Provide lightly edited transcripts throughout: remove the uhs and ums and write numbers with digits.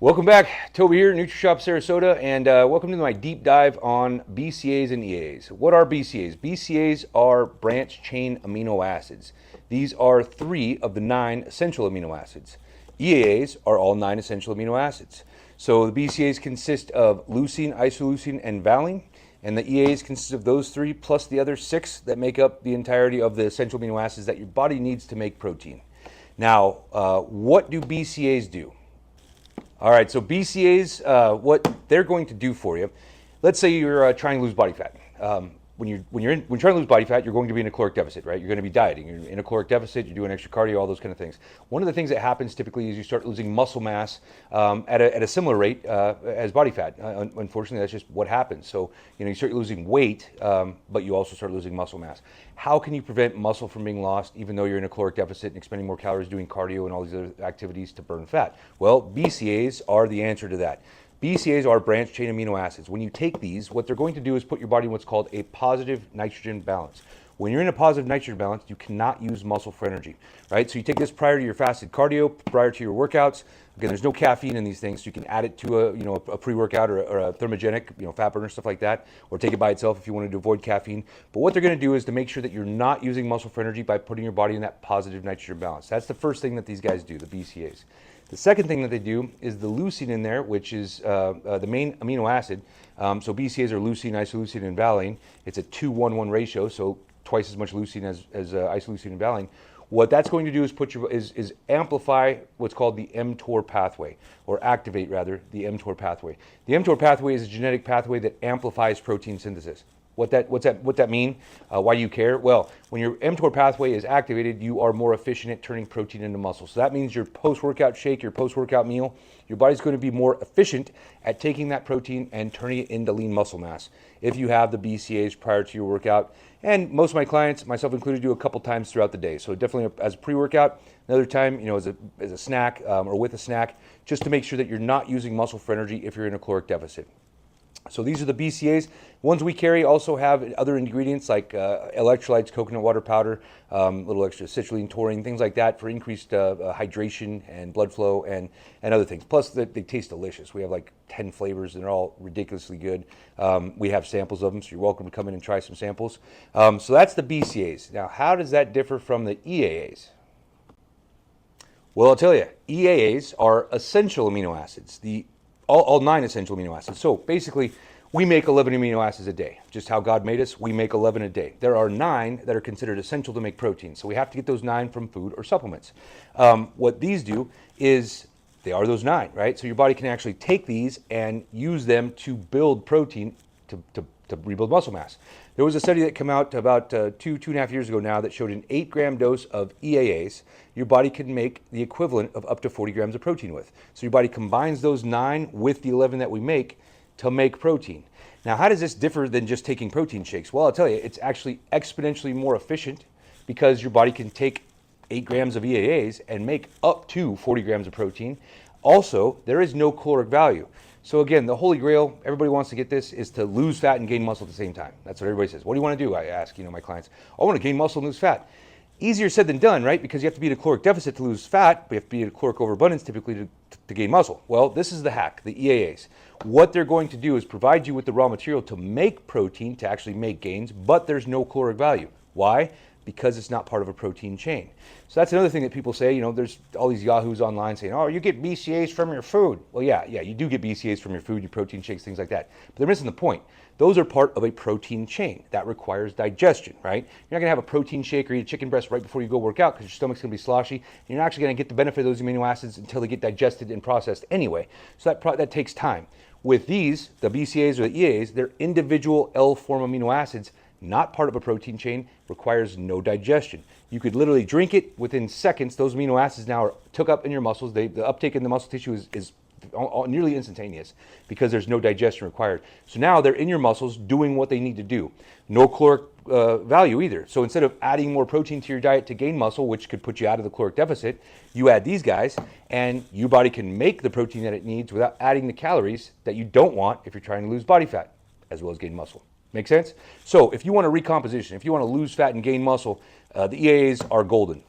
Welcome back. Toby here, NutriShop Sarasota, and welcome to my deep dive on BCAAs and EAAs. What are BCAAs? BCAAs are branch chain amino acids. These are 3 of the 9 essential amino acids. EAAs are all 9 essential amino acids. So the BCAAs consist of leucine, isoleucine, and valine, and the EAAs consist of those 3 plus the other 6 that make up the entirety of the essential amino acids that your body needs to make protein. Now, what do BCAAs do? All right, so BCAAs, what they're going to do for you, let's say you're trying to lose body fat. When you're trying to lose body fat, you're going to be in a caloric deficit, right? You're going to be dieting. You're in a caloric deficit. You're doing extra cardio, all those kind of things. One of the things that happens typically is you start losing muscle mass at a similar rate as body fat. Unfortunately, that's just what happens. So you start losing weight, but you also start losing muscle mass. How can you prevent muscle from being lost, even though you're in a caloric deficit and expending more calories doing cardio and all these other activities to burn fat? Well, BCAAs are the answer to that. BCAAs are branch chain amino acids. When you take these, what they're going to do is put your body in what's called a positive nitrogen balance. When you're in a positive nitrogen balance, you cannot use muscle for energy, right? So you take this prior to your fasted cardio, prior to your workouts. Again, there's no caffeine in these things, so you can add it to a pre-workout or a thermogenic, fat burner, stuff like that, or take it by itself if you wanted to avoid caffeine. But what they're going to do is to make sure that you're not using muscle for energy by putting your body in that positive nitrogen balance. That's the first thing that these guys do, the BCAAs. The second thing that they do is the leucine in there, which is the main amino acid. So BCAAs are leucine, isoleucine, and valine. It's a 2-1-1 ratio, so twice as much leucine as isoleucine and valine. What that's going to do is amplify what's called the mTOR pathway, or activate rather the mTOR pathway. The mTOR pathway is a genetic pathway that amplifies protein synthesis. What's that mean? Why do you care? Well, when your mTOR pathway is activated, you are more efficient at turning protein into muscle. So that means your post-workout shake, your post-workout meal, your body's going to be more efficient at taking that protein and turning it into lean muscle mass if you have the BCAAs prior to your workout. And most of my clients, myself included, do a couple times throughout the day. So definitely as a pre-workout, another time, as a snack or with a snack, just to make sure that you're not using muscle for energy if you're in a caloric deficit. So these are the BCAAs. Ones we carry also have other ingredients like electrolytes, coconut water powder, little extra citrulline, taurine, things like that for increased hydration and blood flow and other things. Plus, they taste delicious. We have like 10 flavors and they're all ridiculously good. We have samples of them, so you're welcome to come in and try some samples. So that's the BCAAs. Now, how does that differ from the EAAs? Well, I'll tell you, EAAs are essential amino acids. All 9 essential amino acids. So basically, we make 11 amino acids a day. Just how God made us, we make 11 a day. There are 9 that are considered essential to make protein. So we have to get those 9 from food or supplements. What these do is they are those 9, right? So your body can actually take these and use them to build protein to rebuild muscle mass. There was a study that came out about 2.5 years ago now that showed an 8-gram dose of EAAs, your body can make the equivalent of up to 40 grams of protein with. So your body combines those 9 with the 11 that we make to make protein. Now, how does this differ than just taking protein shakes? Well, I'll tell you, it's actually exponentially more efficient because your body can take 8 grams of EAAs and make up to 40 grams of protein. Also, there is no caloric value. So again, the holy grail, everybody wants to get this, is to lose fat and gain muscle at the same time. That's what everybody says. What do you want to do? I ask, my clients. I want to gain muscle and lose fat. Easier said than done, right? Because you have to be in a caloric deficit to lose fat, but you have to be in a caloric overabundance typically to gain muscle. Well, this is the hack, the EAAs. What they're going to do is provide you with the raw material to make protein, to actually make gains, but there's no caloric value. Why? Because it's not part of a protein chain. So that's another thing that people say, there's all these yahoos online saying, oh, you get BCAAs from your food. Well, yeah, you do get BCAAs from your food, your protein shakes, things like that. But they're missing the point. Those are part of a protein chain. That requires digestion, right? You're not gonna have a protein shake or eat a chicken breast right before you go work out because your stomach's gonna be sloshy. You're not actually gonna get the benefit of those amino acids until they get digested and processed anyway. So that takes time. With these, the BCAAs or the EAAs, they're individual L-form amino acids, not part of a protein chain, requires no digestion. You could literally drink it within seconds. Those amino acids now are took up in your muscles. The uptake in the muscle tissue is nearly instantaneous because there's no digestion required. So now they're in your muscles doing what they need to do. No caloric value either. So instead of adding more protein to your diet to gain muscle, which could put you out of the caloric deficit, you add these guys and your body can make the protein that it needs without adding the calories that you don't want if you're trying to lose body fat as well as gain muscle. Make sense? So if you want a recomposition, if you want to lose fat and gain muscle, the EAAs are golden.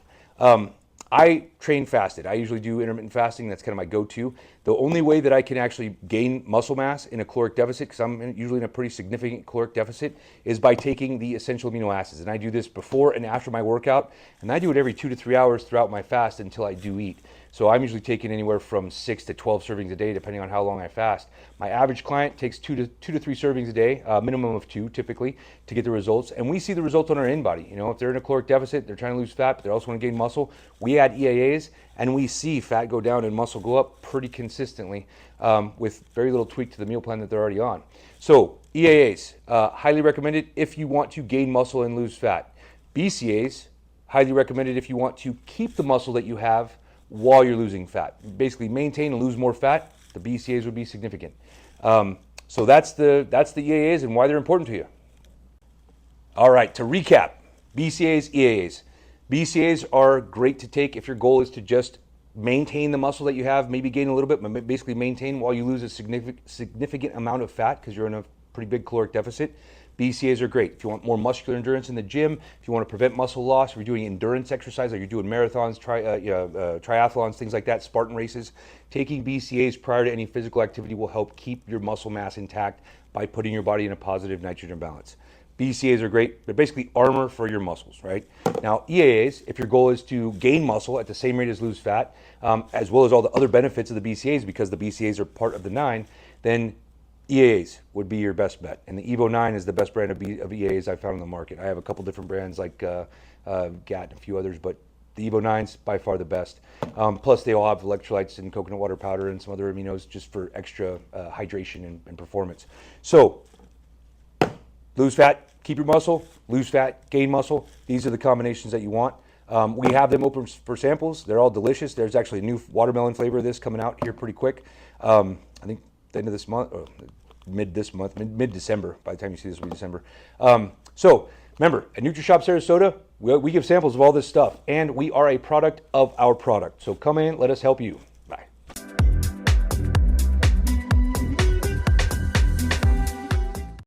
I train fasted. I usually do intermittent fasting. That's kind of my go-to. The only way that I can actually gain muscle mass in a caloric deficit, because I'm usually in a pretty significant caloric deficit, is by taking the essential amino acids. And I do this before and after my workout, and I do it every 2 to 3 hours throughout my fast until I do eat. So I'm usually taking anywhere from 6 to 12 servings a day, depending on how long I fast. My average client takes 2 to 3 servings a day, minimum of 2 typically, to get the results. And we see the results on our in-body. You know, if they're in a caloric deficit, they're trying to lose fat, but they also want to gain muscle. We add EAAs, and we see fat go down and muscle go up pretty consistently with very little tweak to the meal plan that they're already on. So EAAs, highly recommended if you want to gain muscle and lose fat. BCAAs, highly recommended if you want to keep the muscle that you have while you're losing fat. Basically maintain and lose more fat, the BCAAs would be significant. So that's the EAAs and why they're important to you. All right, to recap, BCAAs, EAAs. BCAAs are great to take if your goal is to just maintain the muscle that you have, maybe gain a little bit, but basically maintain while you lose a significant amount of fat because you're in a pretty big caloric deficit. BCAAs are great. If you want more muscular endurance in the gym, if you want to prevent muscle loss, if you're doing endurance exercise, like you're doing marathons, triathlons, things like that, Spartan races, taking BCAAs prior to any physical activity will help keep your muscle mass intact by putting your body in a positive nitrogen balance. BCAAs are great. They're basically armor for your muscles, right? Now, EAAs, if your goal is to gain muscle at the same rate as lose fat, as well as all the other benefits of the BCAAs, because the BCAAs are part of the 9, then EAAs would be your best bet. And the Evo 9 is the best brand of EAAs I've found on the market. I have a couple different brands like GAT and a few others, but the Evo 9's by far the best. Plus, they all have electrolytes and coconut water powder and some other aminos just for extra hydration and performance. So, lose fat, keep your muscle, lose fat, gain muscle. These are the combinations that you want. We have them open for samples. They're all delicious. There's actually a new watermelon flavor of this coming out here pretty quick. I think the end of this month, or mid-December. By the time you see this, will be December. So remember, at NutriShop Sarasota, we give samples of all this stuff, and we are a product of our product. So come in, let us help you.